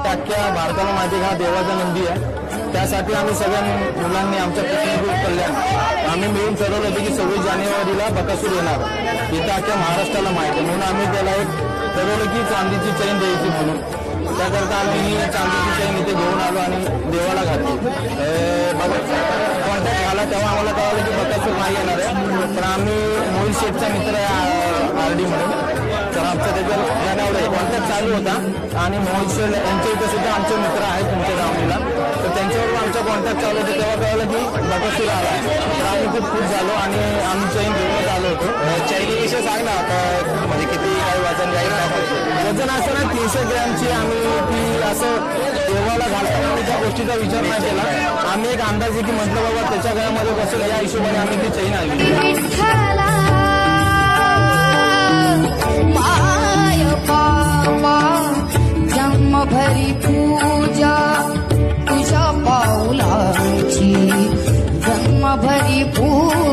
अख्ख्या भारताला माहिती आहे, हा देवाचा नंदी आहे. त्यासाठी आम्ही सगळ्या मुलांनी आमच्या प्रतिनिधी कल्याण आम्ही मिळून ठरवलं होतं की 26 जानेवारीला बकासूर येणार. इथं अख्ख्या महाराष्ट्राला माहिती आहे, म्हणून आम्ही त्याला एक ठरवलं की चांदीची चैन द्यायची म्हणून. त्याकरता आम्ही चांदीची चैन इथे घेऊन आलो आणि देवाला घातली. कॉन्टॅक्ट झाला तेव्हा आम्हाला कळलं की बकासूर नाही येणार आहे. पण आम्ही मोहित शेठचा मित्र आहे RD म्हणून, तर आमचा त्याच्यावर गाण्यावर कॉन्टॅक्ट चालू होता. आणि मोहित शेठ यांच्या इथं सुद्धा आमचे मित्र आहेत तुमच्या गावणीला, तर त्यांच्यावर आमचा कॉन्टॅक्ट चालू होता. तेव्हा कळलं की बकासूर आला. तर आम्ही खूप खुश झालो आणि आम्ही चैन घेऊनच आलो होतो. चैनीविषयी सांग ना आता, म्हणजे किती काही वजन राहील? वजन असं ना 300 ग्रॅमची. आम्ही ती असं देवाला घालताना त्या गोष्टीचा विचार नाही केला. आम्ही एक अंदाजे की म्हटलं बाबा त्याच्या गळ्यामध्ये बसेल या हिशोबाने आम्ही ती चैन आणली. जन्मभरी पूजा तुझ्या पाऊलाची, जन्मभरी पूजा